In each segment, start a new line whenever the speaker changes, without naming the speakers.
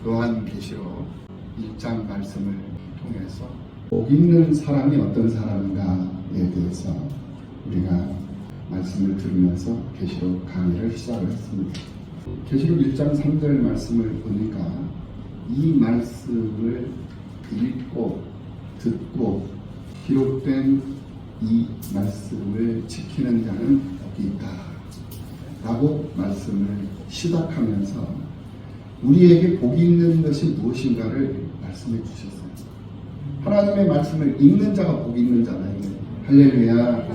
요한계시록 1장 말씀을 통해서 복 있는 사람이 어떤 사람인가에 대해서 우리가 말씀을 들으면서 계시록 강의를 시작을 했습니다. 계시록 1장 3절 말씀을 보니까 이 말씀을 읽고 듣고 기록된 이 말씀을 지키는 자는 복이 있다 라고 말씀을 시작하면서 우리에게 복이 있는 것이 무엇인가를 말씀해 주셨어요. 하나님의 말씀을 읽는 자가 복이 있는 자다. 할렐루야.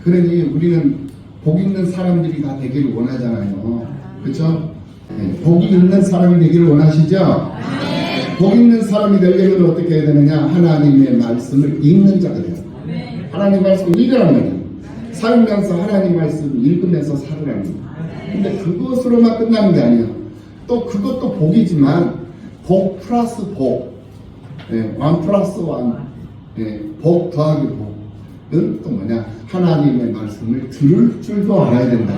그러니 우리는 복 있는 사람들이 다 되기를 원하잖아요. 그렇죠? 네, 복이 있는 사람이 되기를 원하시죠? 복 있는 사람이 되려면 어떻게 해야 되느냐? 하나님의 말씀을 읽는 자가 돼요. 하나님 말씀을 읽으라는 거예요. 살면서 하나님 말씀 읽으면서 살으라는 거예요. 근데 그것으로만 끝나는 게 아니에요. 또 그것도 복이지만 복 플러스 복, 원 플러스 원, 복 더하기 복은 또 뭐냐? 하나님의 말씀을 들을 줄도 알아야 된다.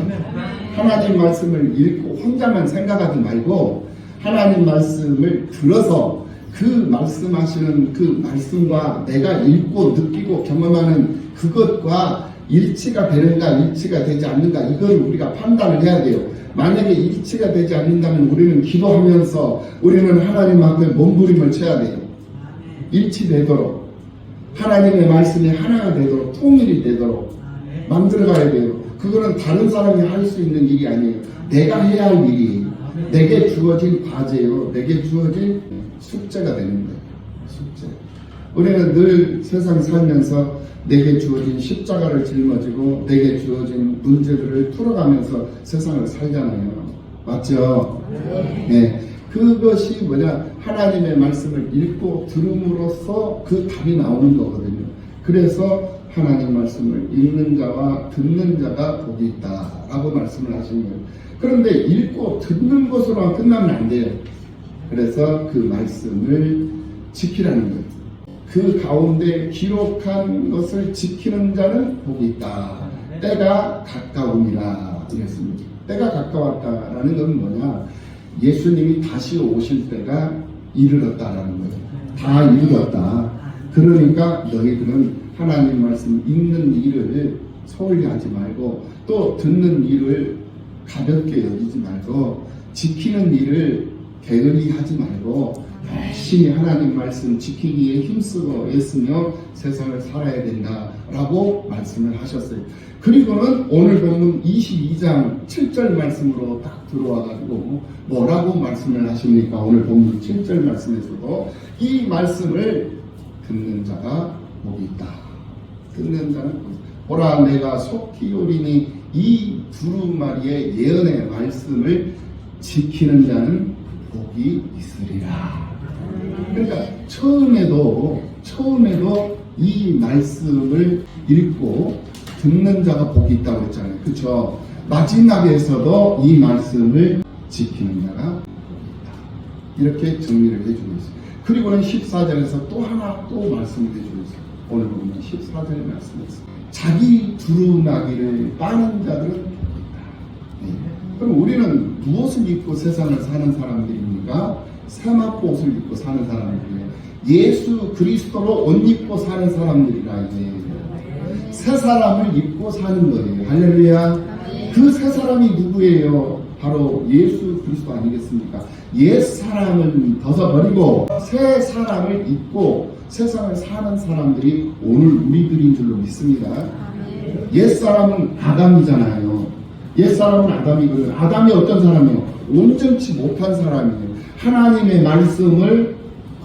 하나님 말씀을 읽고 혼자만 생각하지 말고 하나님 말씀을 들어서 그 말씀하시는 그 말씀과 내가 읽고 느끼고 경험하는 그것과 일치가 되는가 일치가 되지 않는가 이걸 우리가 판단을 해야 돼요. 만약에 일치가 되지 않는다면 우리는 기도하면서 우리는 하나님 앞에 몸부림을 쳐야 돼요. 일치되도록 하나님의 말씀이 하나가 되도록 통일이 되도록 만들어가야 돼요. 그거는 다른 사람이 할 수 있는 일이 아니에요. 내가 해야 할 일이에요. 내게 주어진 과제요. 내게 주어진 숙제가 되는 거예요. 숙제. 우리는 늘 세상 살면서 내게 주어진 십자가를 짊어지고 내게 주어진 문제들을 풀어가면서 세상을 살잖아요. 맞죠? 네. 그것이 뭐냐? 하나님의 말씀을 읽고 들음으로써 그 답이 나오는 거거든요. 그래서 하나님 말씀을 읽는 자와 듣는 자가 복이 있다라고 말씀을 하신 거예요. 그런데 읽고 듣는 것으로만 끝나면 안 돼요. 그래서 그 말씀을 지키라는 거예요. 그 가운데 기록한 것을 지키는 자는 복이 있다. 때가 가까움이라 이랬습니다. 때가 가까웠다라는 건 뭐냐? 예수님이 다시 오실 때가 이르렀다라는 거예요. 다 이르렀다. 그러니까 너희들은 하나님 말씀 읽는 일을 소홀히 하지 말고 또 듣는 일을 가볍게 여기지 말고 지키는 일을 게을리 하지 말고 열심히 하나님 말씀 지키기에 힘쓰고 애쓰며 세상을 살아야 된다라고 말씀을 하셨어요. 그리고는 오늘 본문 22장 7절 말씀으로 딱 들어와가지고 뭐라고 말씀을 하십니까? 오늘 본문 7절 말씀에서도 이 말씀을 듣는 자가 복이 있다. 듣는 자는 보라 내가 속히 오리니 이 두루마리의 예언의 말씀을 지키는 자는 복이 있으리라. 그러니까 처음에도 이 말씀을 읽고 듣는 자가 복이 있다고 했잖아요. 그렇죠? 마지막에서도 이 말씀을 지키는 자가 복이 있다. 이렇게 정리를 해주고 있어요. 그리고는 14절에서 또 하나 또 말씀을 해주고 있어요. 오늘 보면 14절의 말씀에서 자기 두루마기를 빠는 자들은 복이 있다. 네. 그럼 우리는 무엇을 입고 세상을 사는 사람들입니까? 세마포 옷을 입고 사는 사람들이에요. 예수 그리스도로 옷 입고 사는 사람들이라 이제 새 사람을 입고 사는 거예요. 할렐루야. 그 새 사람이 누구예요? 바로 예수 그리스도 아니겠습니까? 옛 사람을 벗어버리고 새 사람을 입고 세상을 사는 사람들이 오늘 우리들인 줄로 믿습니다. 옛 사람은 아담이잖아요. 옛 사람은 아담이거든요. 아담이 어떤 사람이에요? 온전치 못한 사람이에요. 하나님의 말씀을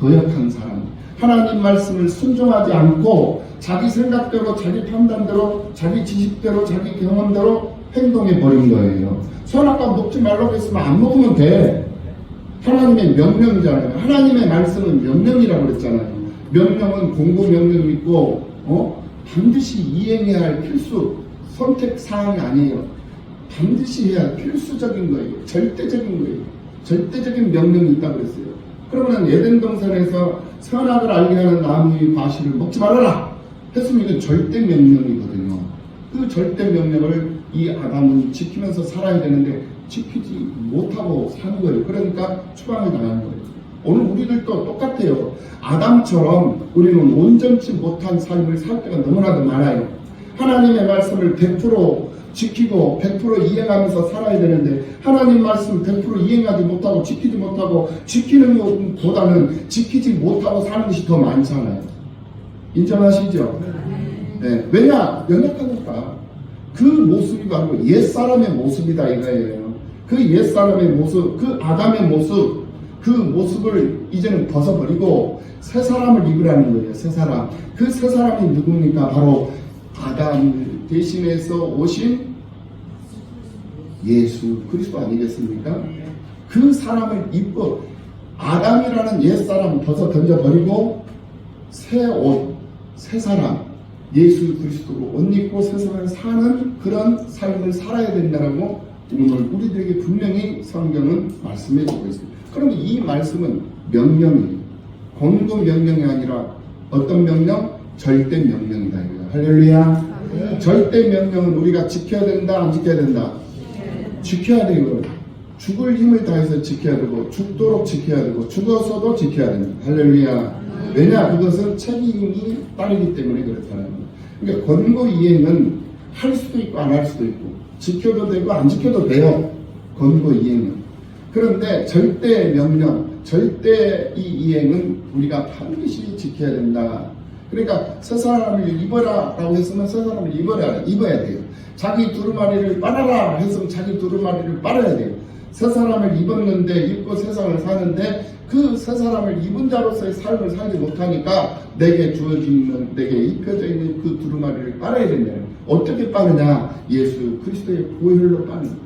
거역한 사람. 하나님 말씀을 순종하지 않고 자기 생각대로, 자기 판단대로, 자기 지식대로, 자기 경험대로 행동해 버린 거예요. 선악과 먹지 말라고 했으면 안 먹으면 돼. 하나님의 명령이잖아요. 하나님의 말씀은 명령이라고 그랬잖아요. 명령은 공부 명령이 있고 반드시 이행해야 할 필수 선택 사항이 아니에요. 반드시 해야 할 필수적인 거예요. 절대적인 거예요. 절대적인 명령이 있다고 그랬어요. 그러면 에덴 동산에서 선악을 알게 하는 나무의 과실을 먹지 말아라 했으면 이건 절대 명령이거든요. 그 절대 명령을 이 아담은 지키면서 살아야 되는데 지키지 못하고 사는 거예요. 그러니까 추방을 당하는 거예요. 오늘 우리들도 똑같아요. 아담처럼 우리는 온전치 못한 삶을 살 때가 너무나도 많아요. 하나님의 말씀을 100% 지키고 100% 이행하면서 살아야 되는데 하나님 말씀 100% 이행하지 못하고 지키지 못하고 지키는 것보다는 지키지 못하고 사는 것이 더 많잖아요. 인정하시죠? 네. 왜냐? 연약하니까. 그 모습이 바로 옛사람의 모습이다 이거예요. 그 옛사람의 모습, 그 아담의 모습, 그 모습을 이제는 벗어버리고 새 사람을 입으라는 거예요. 새 사람. 그 새 사람이 누굽니까? 바로 아담 대신해서 오신 예수 그리스도 아니겠습니까? 그 사람을 입고 아담이라는 옛사람 벗어 던져버리고 새 옷, 새 사람 예수 그리스도로 옷 입고 세상을 사는 그런 삶을 살아야 된다고 오늘 우리들에게 분명히 성경은 말씀해 주고 있습니다. 그러면 이 말씀은 명령이에요. 권고 명령이 아니라 어떤 명령? 절대 명령이다. 할렐루야. 절대 명령은 우리가 지켜야 된다, 안 지켜야 된다? 지켜야 돼요. 죽을 힘을 다해서 지켜야 되고 죽도록 지켜야 되고 죽어서도 지켜야 된다. 할렐루야. 왜냐? 그것은 책임이 따르기 때문에 그렇다는 거예요. 그러니까 권고 이행은 할 수도 있고 안 할 수도 있고 지켜도 되고 안 지켜도 돼요. 권고 이행은. 그런데 절대 명령, 절대 이 이행은 우리가 반드시 지켜야 된다. 그러니까 새 사람을 입어라 라고 했으면 새 사람을 입어야 돼요. 자기 두루마리를 빨아라 했으면 자기 두루마리를 빨아야 돼요. 새 사람을 입었는데 입고 세상을 사는데 그 새 사람을 입은 자로서의 삶을 살지 못하니까 내게 주어지는 내게 입혀져 있는 그 두루마리를 빨아야 된다. 어떻게 빠느냐? 예수 그리스도의 보혈로 빠는 거예요.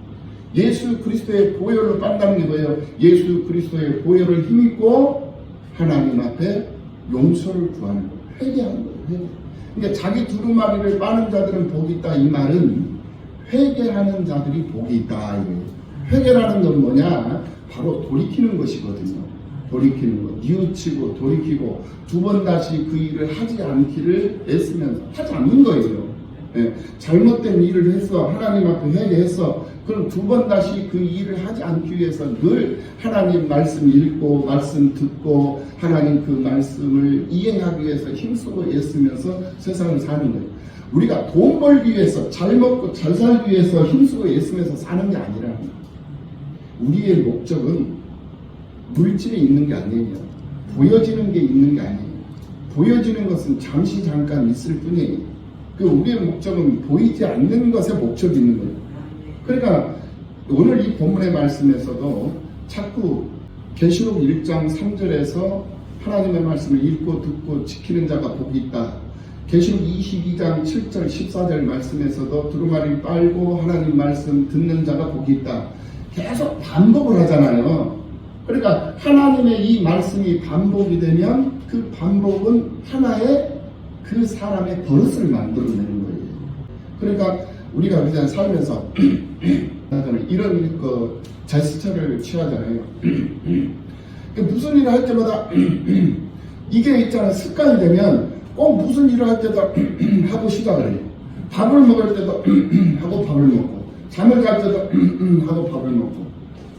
예수 그리스도의 보혈로 빤다는 게 뭐예요? 예수 그리스도의 보혈을 힘입고 하나님 앞에 용서를 구하는 거예요. 회개하는 거예요. 회개. 그러니까 자기 두루마리를 빠는 자들은 복이 있다. 이 말은 회개하는 자들이 복이 있다. 이거예요. 회개라는 건 뭐냐? 바로 돌이키는 것이거든요. 돌이키는 것. 뉘우치고 돌이키고 두 번 다시 그 일을 하지 않기를 애쓰면서 하지 않는 거예요. 네. 잘못된 일을 했어. 하나님 앞에 회개했어. 그럼 두 번 다시 그 일을 하지 않기 위해서 늘 하나님 말씀 읽고 말씀 듣고 하나님 그 말씀을 이행하기 위해서 힘쓰고 애쓰면서 세상을 사는 거예요. 우리가 돈 벌기 위해서 잘 먹고 잘 살기 위해서 힘쓰고 애쓰면서 사는 게 아니라 우리의 목적은 물질에 있는 게 아니에요. 보여지는 게 있는 게 아니에요. 보여지는 것은 잠시 잠깐 있을 뿐이에요. 우리의 목적은 보이지 않는 것에 목적이 있는 거예요. 그러니까 오늘 이 본문의 말씀에서도 자꾸 계시록 1장 3절에서 하나님의 말씀을 읽고 듣고 지키는 자가 복이 있다. 계시록 22장 7절 14절 말씀에서도 두루마리 빨고 하나님 말씀 듣는 자가 복이 있다. 계속 반복을 하잖아요. 그러니까 하나님의 이 말씀이 반복이 되면 그 반복은 하나의 그 사람의 버릇을 만들어내는 거예요. 그러니까 우리가 그냥 살면서 이런 그 제스처를 취하잖아요. 무슨 일을 할 때마다 이게 있잖아요. 습관이 되면 꼭 무슨 일을 할 때도 하고 시작을 해요. 밥을 먹을 때도 하고 밥을 먹고 잠을 잘 때도 하고 밥을 먹고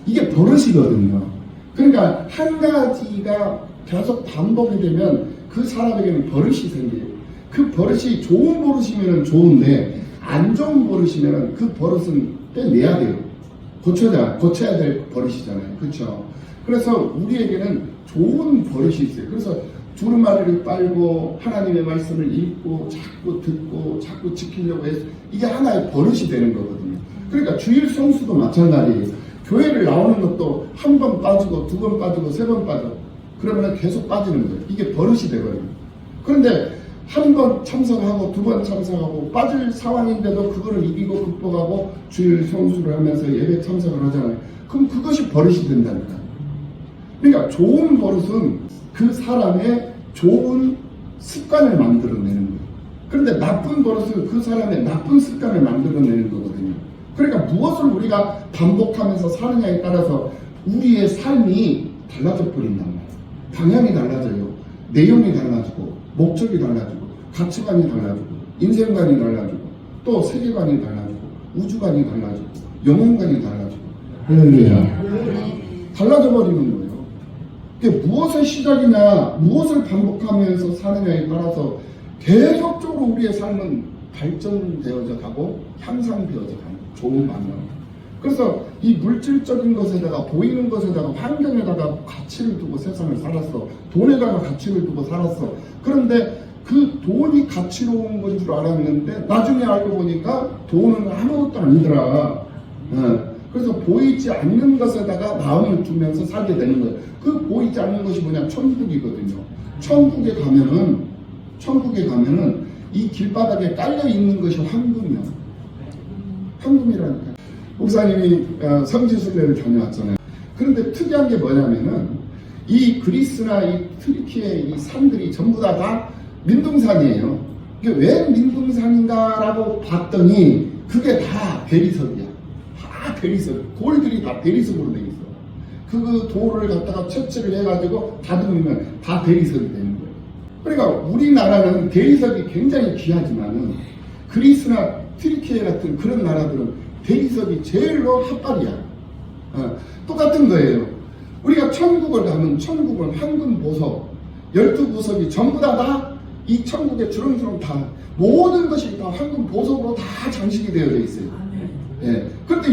이게 버릇이거든요. 그러니까 한 가지가 계속 반복이 되면 그 사람에게는 버릇이 생겨요. 그 버릇이 좋은 버릇이면 좋은데 안 좋은 버릇이면 그 버릇은 떼내야 돼요. 고쳐야 될 버릇이잖아요. 그렇죠? 그래서 우리에게는 좋은 버릇이 있어요. 그래서 두루마리를 빨고 하나님의 말씀을 읽고 자꾸 듣고 자꾸 지키려고 해서 이게 하나의 버릇이 되는 거거든요. 그러니까 주일 성수도 마찬가지예요. 교회를 나오는 것도 한 번 빠지고 두 번 빠지고 세 번 빠져. 그러면 계속 빠지는 거예요. 이게 버릇이 되거든요. 그런데 한 번 참석하고 두 번 참석하고 빠질 상황인데도 그거를 이기고 극복하고 주일 성수를 하면서 예배 참석을 하잖아요. 그럼 그것이 버릇이 된다니까요. 그러니까 좋은 버릇은 그 사람의 좋은 습관을 만들어내는 거예요. 그런데 나쁜 버릇은 그 사람의 나쁜 습관을 만들어내는 거거든요. 그러니까 무엇을 우리가 반복하면서 사느냐에 따라서 우리의 삶이 달라져 버린단 말이에요. 방향이 달라져요. 내용이 달라지고 목적이 달라지고 가치관이 달라지고 인생관이 달라지고 또 세계관이 달라지고 우주관이 달라지고 영혼관이 달라지고 할렐루야. 달라져 버리는 거예요. 그게 무엇의 시작이냐, 무엇을 반복하면서 사느냐에 따라서 계속적으로 우리의 삶은 발전되어져 가고 향상되어져 가는 좋은 방향. 그래서 이 물질적인 것에다가 보이는 것에다가 환경에다가 가치를 두고 세상을 살았어. 돈에다가 가치를 두고 살았어. 그런데 그 돈이 가치로운 건 줄 알았는데 나중에 알고 보니까 돈은 아무것도 아니더라. 그래서 보이지 않는 것에다가 마음을 두면서 살게 되는 거예요. 그 보이지 않는 것이 뭐냐? 천국이거든요. 천국에 가면은 이 길바닥에 깔려 있는 것이 황금이야. 황금이라니까. 목사님이 성지순례를 다녀왔잖아요. 그런데 특이한 게 뭐냐면은 이 그리스나 이 트리키의 이 산들이 전부 다 민둥산이에요. 이게 왜 민둥산인가라고 봤더니 그게 다 대리석이야. 다 대리석. 돌들이 다 대리석으로 되어 있어. 그 돌을 갖다가 채취를 해가지고 다듬으면 다 대리석이 되는 거예요. 그러니까 우리나라는 대리석이 굉장히 귀하지만은 그리스나 트리키에 같은 그런 나라들은 대리석이 제일로 핫발이야. 똑같은 거예요. 우리가 천국을 가면 천국은 황금 보석, 12보석이 전부 다 이 천국에 주렁주렁 다 모든 것이 다 황금 보석으로 다 장식이 되어져 있어요. 예. 그런데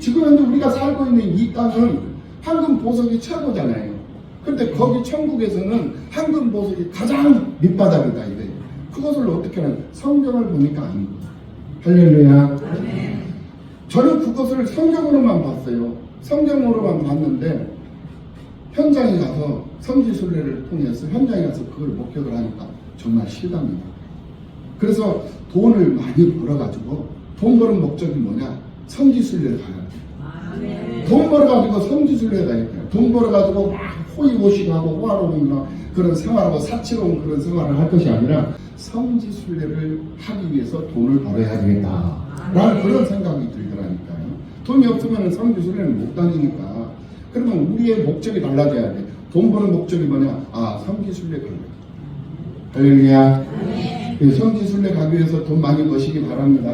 지금 현재 우리가 살고 있는 이 땅은 황금 보석이 최고잖아요. 그런데 거기 천국에서는 황금 보석이 가장 밑바닥이다 이래. 그것을 어떻게 하는? 성경을 보니까 아닌 거예요. 할렐루야. 저는 그것을 성경으로만 봤어요. 성경으로만 봤는데 현장에 가서 성지순례를 통해서 현장에 가서 그걸 목격을 하니까 정말 실감입니다. 그래서 돈을 많이 벌어가지고 돈 버는 목적이 뭐냐? 성지순례를 가야 돼. 돈 벌어가지고 성지순례를 가니까요. 돈 벌어가지고 막 호의호식하고 호화로운 그런 생활하고 사치로운 그런 생활을 할 것이 아니라 성지순례를 하기 위해서 돈을 벌어야 되겠다라는 그런 생각이 들더라니까요. 돈이 없으면 성지순례는 못 다니니까. 그러면 우리의 목적이 달라져야 돼. 돈 버는 목적이 뭐냐? 성지순례 가려. 할렐루야. 성지순례 가기 위해서 돈 많이 버시기 바랍니다.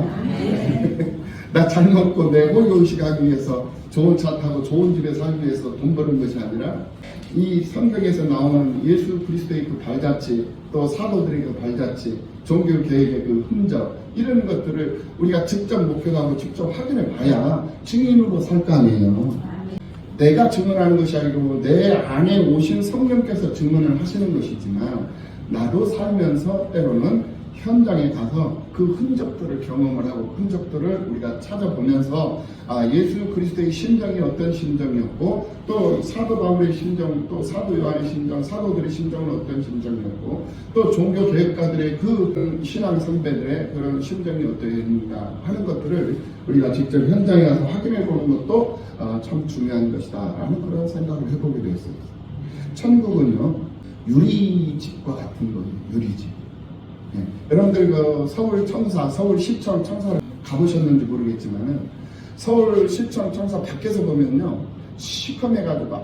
나 잘 먹고 내 호의호식 하기 위해서 좋은 차 타고 좋은 집에 살기 위해서 돈 버는 것이 아니라 이 성경에서 나오는 예수 그리스도의 그 발자취, 또 사도들의 그 발자취, 종교 계획의 그 흔적, 이런 것들을 우리가 직접 목격하고 직접 확인해 봐야 증인으로 살 거 아니에요. 내가 증언하는 것이 아니고 내 안에 오신 성령께서 증언을 하시는 것이지만 나도 살면서 때로는 현장에 가서 그 흔적들을 경험을 하고 흔적들을 우리가 찾아보면서 예수 그리스도의 심정이 어떤 심정이었고 또 사도 바울의 심정, 또 사도 요한의 심정, 사도들의 심정은 어떤 심정이었고 또 종교 개혁가들의 그 신앙 선배들의 그런 심정이 어떠했는가 하는 것들을 우리가 직접 현장에 가서 확인해 보는 것도 참 중요한 것이다 라는 그런 생각을 해보게 되었습니다. 천국은요 유리집과 같은 거예요. 유리집. 네. 여러분들 그 서울청사, 서울시청 청사를 가보셨는지 모르겠지만은 서울시청 청사 밖에서 보면요 시커매가지고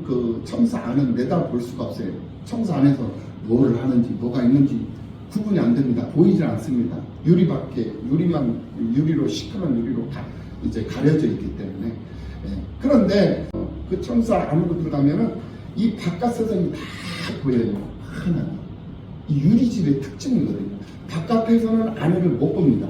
그 청사 안은 내다볼 수가 없어요. 청사 안에서 뭐를 하는지 뭐가 있는지 구분이 안 됩니다. 보이질 않습니다. 유리밖에 유리로 시커먼 유리로 이제 가려져 있기 때문에. 네. 그런데 그 청사 안으로 들어가면은 이 바깥 세상이 다 보여요. 하나. 이 유리집의 특징이거든요. 바깥에서는 안을 못 봅니다.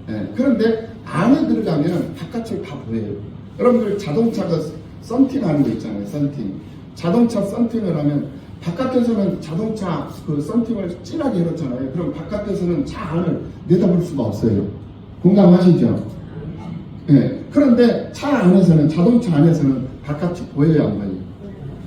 네. 그런데 안에 들어가면 바깥을 다 보여요. 여러분들 자동차가 썬팅하는 거 있잖아요. 썬팅. 자동차 썬팅을 하면 바깥에서는 자동차 그 썬팅을 진하게 해놓잖아요. 그럼 바깥에서는 차 안을 내다볼 수가 없어요. 공감하시죠? 네. 그런데 차 안에서는 자동차 안에서는 바깥이 보여야 안 보여요?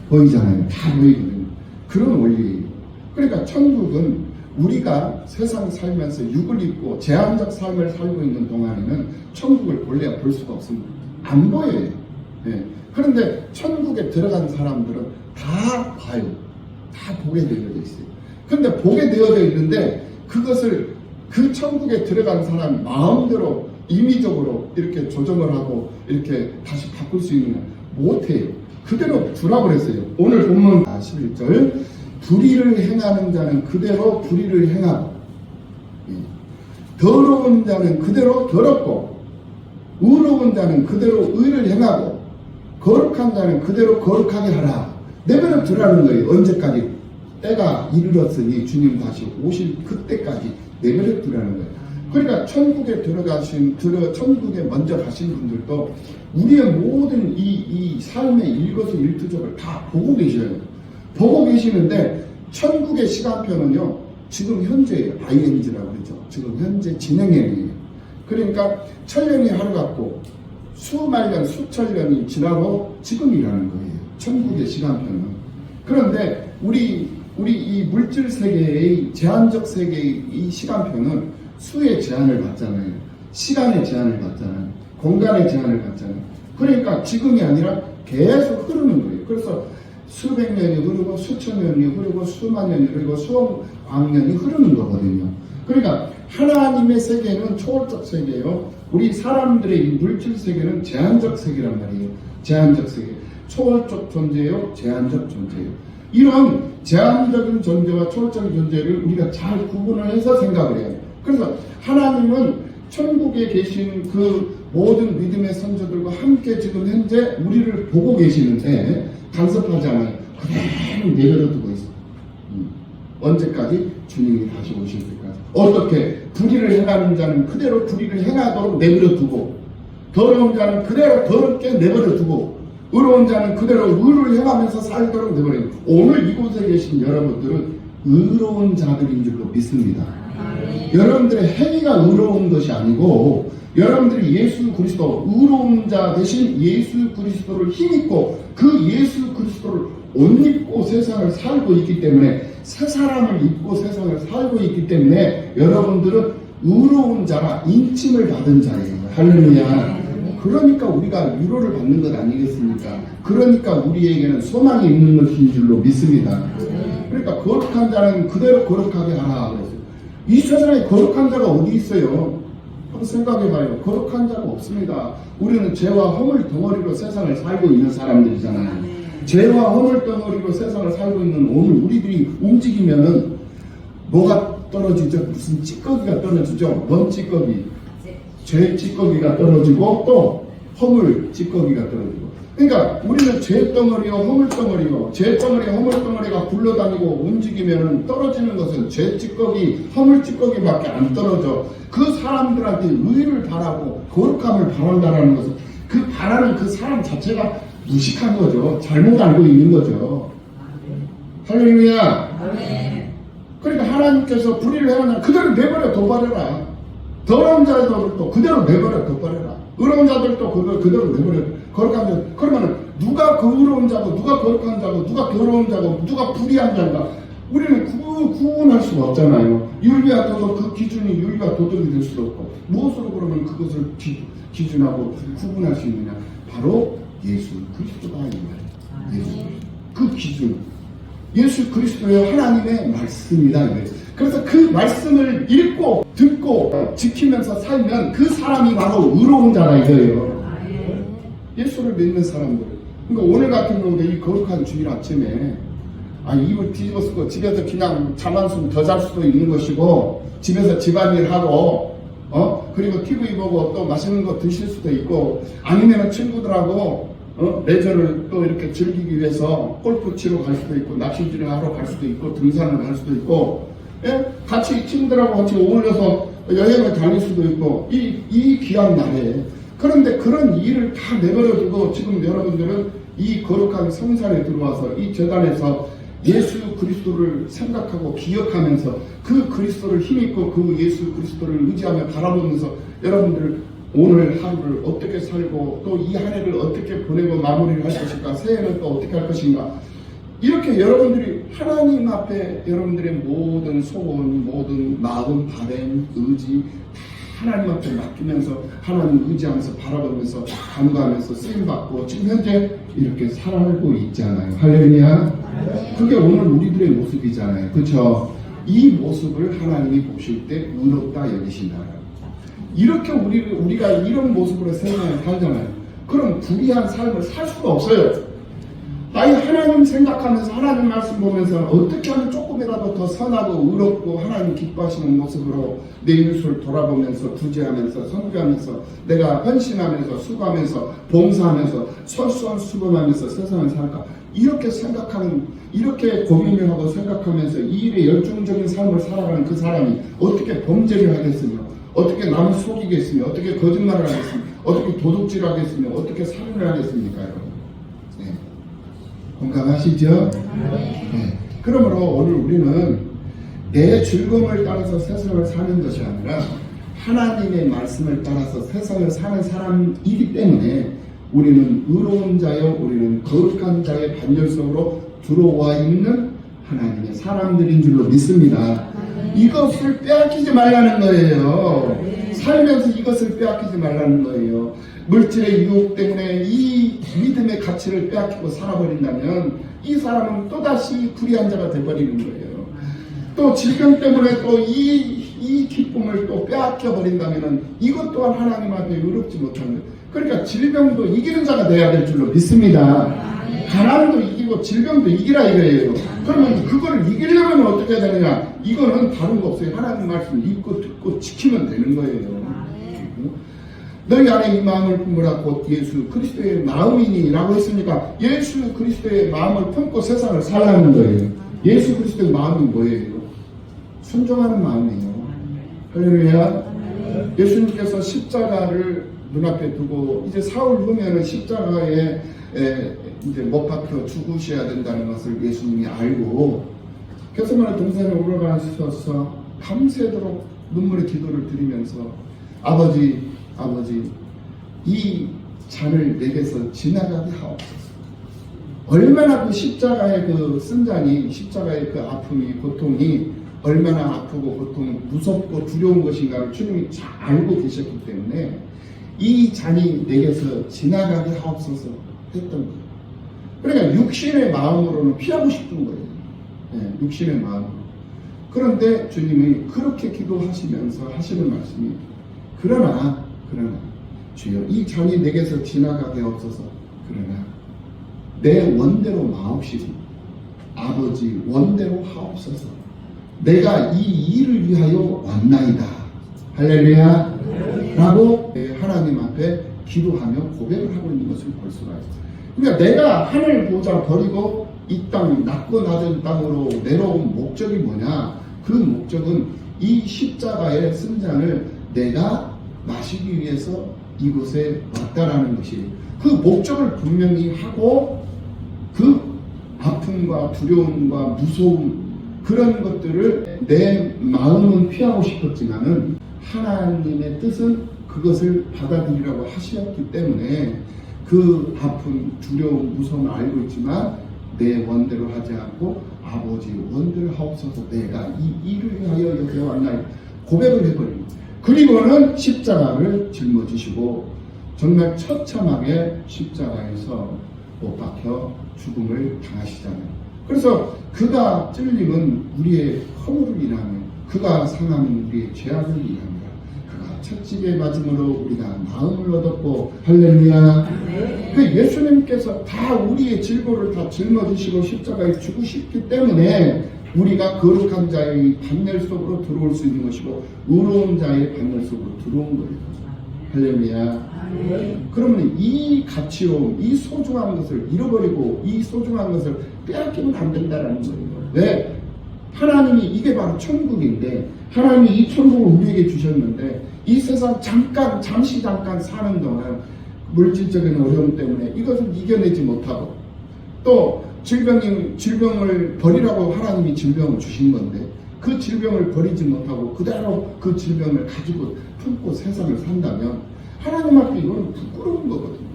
보이잖아요. 다 보이거든요. 그런 원리예요. 그러니까 천국은 우리가 세상 살면서 육을 입고 제한적 삶을 살고 있는 동안에는 천국을 본래 볼 수가 없습니다. 안 보여요. 네. 그런데 천국에 들어간 사람들은 다 봐요. 다 보게 되어져 있어요. 그런데 보게 되어져 있는데 그것을 그 천국에 들어간 사람 마음대로 임의적으로 이렇게 조정을 하고 이렇게 다시 바꿀 수 있는 못해요. 그대로 두라고 그랬어요. 오늘 본문 11절 불의를 행하는 자는 그대로 불의를 행하고 더러운 자는 그대로 더럽고 의로운 자는 그대로 의를 행하고 거룩한 자는 그대로 거룩하게 하라. 내버려 두라는 거예요. 언제까지? 때가 이르렀으니 주님 다시 오실 그때까지 내버려 두라는 거예요. 그러니까 천국에 천국에 먼저 가신 분들도 우리의 모든 이 삶의 일거수일투족을 다 보고 계셔요. 보고 계시는데 천국의 시간표는요, 지금 현재 ING라고 그러죠. 지금 현재 진행형이에요. 그러니까 천년이 하루 같고 수만 년, 수천 년이 지나고 지금이라는 거예요. 천국의 시간표는. 그런데 우리 이 물질 세계의 제한적 세계의 이 시간표는 수의 제한을 받잖아요. 시간의 제한을 받잖아요. 공간의 제한을 받잖아요. 그러니까 지금이 아니라 계속 흐르는 거예요. 그래서 수백 년이 흐르고 수천 년이 흐르고 수만 년이 흐르고 수억 광년이 흐르는 거거든요. 그러니까 하나님의 세계는 초월적 세계예요. 우리 사람들의 이 물질 세계는 제한적 세계란 말이에요. 제한적 세계. 초월적 존재요, 제한적 존재요. 이런 제한적인 존재와 초월적인 존재를 우리가 잘 구분을 해서 생각을 해요. 그래서 하나님은 천국에 계신 그 모든 믿음의 선조들과 함께 지금 현재 우리를 보고 계시는데 간섭하지 않아요. 그대로 내버려두고 있어. 언제까지? 주님이 다시 오실 때까지. 어떻게? 불의를 행하는 자는 그대로 불의를 행하도록 내버려두고, 더러운 자는 그대로 더럽게 내버려두고, 의로운 자는 그대로 의를 행하면서 살도록 내버려두고. 오늘 이곳에 계신 여러분들은 의로운 자들인 줄로 믿습니다. 여러분들의 행위가 의로운 것이 아니고 여러분들이 예수 그리스도 의로운 자 대신 예수 그리스도를 힘입고 그 예수 그리스도를 옷 입고 세상을 살고 있기 때문에 새 사람을 입고 세상을 살고 있기 때문에 여러분들은 의로운 자가 인침을 받은 자예요. 할렐루야. 그러니까 우리가 위로를 받는 것 아니겠습니까? 그러니까 우리에게는 소망이 있는 것인 줄로 믿습니다. 그러니까 거룩한 자는 그대로 거룩하게 하라 그랬어요. 이 세상에 거룩한 자가 어디 있어요? 한번 생각해봐요. 거룩한 자가 없습니다. 우리는 죄와 허물 덩어리로 세상을 살고 있는 사람들이잖아요. 죄와 허물 덩어리로 세상을 살고 있는 오늘 우리들이 움직이면은 뭐가 떨어지죠? 무슨 찌꺼기가 떨어지죠? 뭔 찌꺼기? 죄 찌꺼기가 떨어지고 또 허물 찌꺼기가 떨어지고. 그러니까 우리는 죄 덩어리요 허물 덩어리요, 죄 덩어리 허물 덩어리가 굴러다니고 움직이면 떨어지는 것은 죄 찌꺼기 허물 찌꺼기밖에 안 떨어져. 그 사람들한테 의를 바라고 거룩함을 바란다는 것은 그 바라는 그 사람 자체가 무식한 거죠. 잘못 알고 있는 거죠. 할렐루야. 그러니까 하나님께서 불의를 행하면 그대로 내버려 둬버려라. 더러운 자들도 그대로 내버려 둬버려라. 의로운 자들도 그대로 내버려. 거룩한 자. 그러면 누가 그 의로운 자고 누가 거룩한 자고 누가 더러운 자고 누가 불의한 자인가? 우리는 구분할 수가 없잖아요. 윤리와 도덕, 그 기준이 윤리와 도덕이 될 수도 없고 무엇으로 그러면 그것을 기준하고 구분할 수 있느냐? 바로 예수 그리스도가 있는 예수. 그 기준. 예수 그리스도의 하나님의 말씀이다. 그래서 그 말씀을 읽고 듣고 지키면서 살면 그 사람이 바로 의로운 자라 이거예요. 예수를 믿는 사람들. 그러니까 오늘 같은 경우도 이 거룩한 주일 아침에 입을 뒤집어 쓰고 집에서 그냥 잠 한숨 더 잘 수도 있는 것이고 집에서 집안일 하고 그리고 TV 보고 또 맛있는 거 드실 수도 있고 아니면 친구들하고 레저를 또 이렇게 즐기기 위해서 골프 치러 갈 수도 있고 낚시질을 하러 갈 수도 있고 등산을 갈 수도 있고 같이 친구들하고 같이 어울려서 여행을 다닐 수도 있고 이 귀한 날에. 그런데 그런 일을 다 내버려두고 지금 여러분들은 이 거룩한 성산에 들어와서 이 제단에서 예수 그리스도를 생각하고 기억하면서 그 그리스도를 힘입고 그 예수 그리스도를 의지하며 바라보면서 여러분들 오늘 하루를 어떻게 살고 또 이 한 해를 어떻게 보내고 마무리를 할 것인가, 새해는 또 어떻게 할 것인가, 이렇게 여러분들이 하나님 앞에 여러분들의 모든 소원, 모든 마음, 바람, 의지 하나님 앞에 맡기면서 하나님 의지하면서 바라보면서 간구하면서 쓰임받고 지금 현재 이렇게 살아가고 있잖아요. 할렐루야. 그게 오늘 우리들의 모습이잖아요. 그렇죠? 이 모습을 하나님이 보실 때 의롭다 여기신다. 이렇게 우리가 이런 모습으로 세상을 살잖아요. 그럼 불의한 삶을 살 수가 없어요. 아니 하나님 생각하면서 하나님 말씀 보면서 어떻게 하면 조금이라도 더 선하고 의롭고 하나님 기뻐하시는 모습으로 내 이웃을 돌아보면서 구제하면서 선교하면서 내가 헌신하면서 수고하면서 봉사하면서 솔선수범하면서 세상을 살까, 이렇게 생각하는, 이렇게 고민을 하고 생각하면서 이 일에 열중적인 삶을 살아가는 그 사람이 어떻게 범죄를 하겠으며, 어떻게 남을 속이겠으며, 어떻게 거짓말을 하겠으며, 어떻게 도둑질을 하겠으며, 어떻게 살인을 하겠습니까, 여러분? 네. 공감하시죠? 네. 그러므로 오늘 우리는 내 즐거움을 따라서 세상을 사는 것이 아니라 하나님의 말씀을 따라서 세상을 사는 사람이기 때문에 우리는 의로운 자여, 우리는 거룩한 자의 반열 속으로 들어와 있는 하나님의 사람들인 줄로 믿습니다. 이것을 빼앗기지 말라는 거예요. 살면서 이것을 빼앗기지 말라는 거예요. 물질의 유혹 때문에 이 믿음의 가치를 빼앗기고 살아버린다면 이 사람은 또다시 불의한 자가 되어버리는 거예요. 또 질병 때문에 또 이 기쁨을 또 빼앗겨 버린다면 이것 또한 하나님 앞에 의롭지 못한 거예요. 그러니까 질병도 이기는 자가 되어야 될 줄로 믿습니다. 가난도 이기고 질병도 이기라 이거예요. 그러면 그거를 이기려면 어떻게 해야 되느냐? 이거는 다른 거 없어요. 하나님 말씀을 읽고 듣고 지키면 되는 거예요. 너희 안에 이 마음을 품으라 곧 예수 그리스도의 마음이니 라고 했으니까 예수 그리스도의 마음을 품고 세상을 살라는 거예요. 예수 그리스도의 마음이 뭐예요? 순종하는 마음이에요. 할렐루야. 예수님께서 십자가를 눈앞에 두고 이제 사흘 후면은 십자가에 이제 못 박혀 죽으셔야 된다는 것을 예수님이 알고 겟세마네 동산에 올라가셔서 밤새도록 눈물의 기도를 드리면서 아버지 이 잔을 내게서 지나가게 하옵소서. 얼마나 그 십자가의 그 쓴잔이, 십자가의 그 아픔이, 고통이 얼마나 아프고 고통, 무섭고 두려운 것인가를 주님이 잘 알고 계셨기 때문에 이 잔이 내게서 지나가게 하옵소서 했던 거예요. 그러니까 육신의 마음으로는 피하고 싶은 거예요. 네, 육신의 마음으로. 그런데 주님이 그렇게 기도하시면서 하시는 말씀이 그러나 주여 이 잔이 내게서 지나가게 하옵소서. 그러나 내 원대로 마옵시고 아버지 원대로 하옵소서. 내가 이 일을 위하여 왔나이다. 할렐루야. 라고 하나님 앞에 기도하며 고백을 하고 있는 것을 볼 수가 있어요. 그러니까 내가 하늘 보좌 버리고 이 땅, 낮고 낮은 땅으로 내려온 목적이 뭐냐? 그 목적은 이 십자가의 쓴잔을 내가 마시기 위해서 이곳에 왔다라는 것이, 그 목적을 분명히 하고 그 아픔과 두려움과 무서움 그런 것들을 내 마음은 피하고 싶었지만은 하나님의 뜻은 그것을 받아들이라고 하셨기 때문에 그 아픔, 두려움, 무서움을 알고 있지만 내 원대로 하지 않고 아버지 원대로 하옵소서. 내가 이 일을 위하여 여기 왔나니 고백을 해버립니다. 그리고는 십자가를 짊어지시고 정말 처참하게 십자가에서 못 박혀 죽음을 당하시잖아요. 그래서 그가 찔림은 우리의 허물을 인하며 그가 상함은 우리의 죄악을 인합니다. 그가 채찍에 맞음으로 우리가 마음을 얻었고 할렐루야. 그 예수님께서 다 우리의 질고를 다 짊어지시고 십자가에 죽으셨기 때문에 우리가 거룩한 자의 반열 속으로 들어올 수 있는 것이고 의로운 자의 반열 속으로 들어온 거예요. 할렐루야. 그러면 이 가치로움, 이 소중한 것을 잃어버리고 이 소중한 것을 빼앗기면 안 된다는 거예요. 왜? 하나님이 이게 바로 천국인데 하나님이 이 천국을 우리에게 주셨는데 이 세상 잠시 사는 동안 물질적인 어려움 때문에 이것을 이겨내지 못하고 또 질병을 버리라고 하나님이 질병을 주신 건데 그 질병을 버리지 못하고 그대로 그 질병을 가지고 품고 세상을 산다면 하나님 앞에 이거는 부끄러운 거거든요.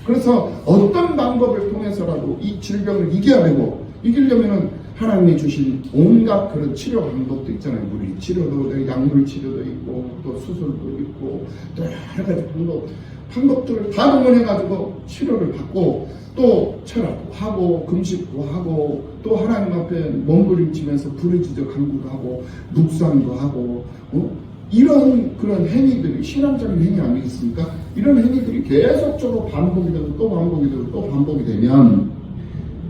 그래서 어떤 방법을 통해서라도 이 질병을 이겨야 되고 이기려면은 하나님이 주신 온갖 그런 치료 방법도 있잖아요. 물리 치료도, 약물 치료도 있고 또 수술도 있고 또 여러 가지 방법들을 다 동원해가지고 치료를 받고 또 철학도 하고 금식도 하고 또 하나님 앞에 몸부림치면서 부르짖어 간구도 하고 묵상도 하고 이런 그런 행위들이 신앙적인 행위 아니겠습니까? 이런 행위들이 계속적으로 반복이 되고 또 반복이 되고 또 반복이 되면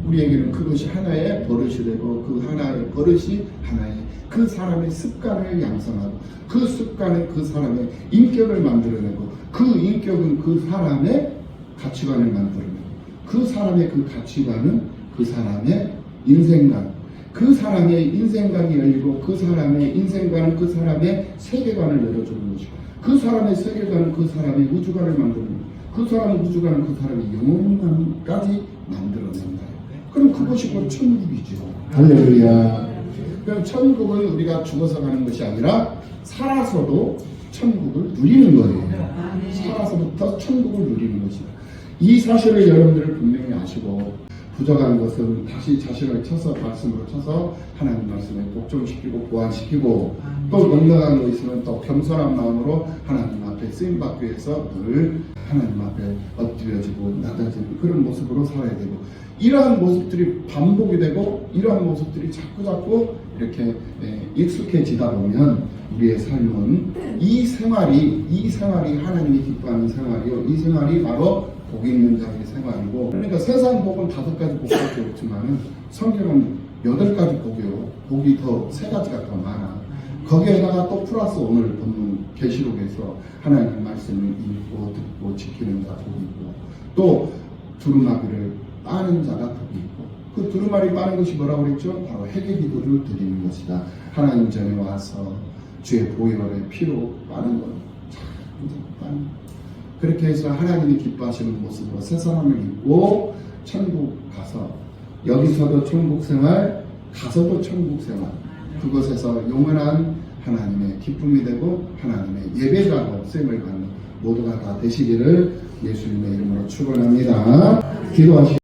우리에게는 그것이 하나의 버릇이 되고 그 하나의 버릇이 하나의 그 사람의 습관을 양성하고 그 습관은 그 사람의 인격을 만들어내고 그 인격은 그 사람의 가치관을 만들어내고 그 사람의 그 가치관은 그 사람의 인생관, 그 사람의 인생관이 열리고 그 사람의 인생관은 그 사람의 세계관을 열어주는 것이고 그 사람의 세계관은 그 사람의 우주관을 만드는 것이고 그 사람의 우주관은 그 사람의 영혼관까지 만들어낸다. 그럼 그것이 곧 천국이죠. 할렐루야. 그럼 천국은 우리가 죽어서 가는 것이 아니라 살아서도 천국을 누리는 거예요. 살아서부터 천국을 누리는 것이다. 이 사실을 여러분들은 분명히 아시고 부족한 것은 다시 자신을 쳐서 말씀으로 쳐서 하나님 말씀에 복종시키고 보완시키고 또 넉넉한 거 있으면 또 겸손한 마음으로 하나님 앞에 쓰임받기 위해서 늘 하나님 앞에 엎드려지고 낮아지는 그런 모습으로 살아야 되고 이러한 모습들이 반복이 되고 이러한 모습들이 자꾸자꾸 이렇게 익숙해지다 보면 우리의 삶은 이 생활이 하나님이 기뻐하는 생활이요. 이 생활이 바로 복 있는 자의 생활이고 그러니까 세상 복은 5가지 복밖에 없지만 성경은 8가지 복이요. 복이 더 3가지가 더 많아. 거기에다가 또 플러스 오늘 본문 계시록에서 하나님 말씀을 읽고 듣고 지키는 자 복이 있고 또 두루마기를 빠는 자가 복이 있고 그 두루마리 빠는 것이 뭐라고 그랬죠? 바로 회개 기도를 드리는 것이다. 하나님 전에 와서 주의 보혈의 피로 빠는 것. 그렇게 해서 하나님이 기뻐하시는 모습으로 새 사람을 입고 천국 가서 여기서도 천국 생활 가서도 천국 생활 그곳에서 영원한 하나님의 기쁨이 되고 하나님의 예배자로 쓰임을 받는 모두가 다 되시기를 예수님의 이름으로 축원합니다. 기도하시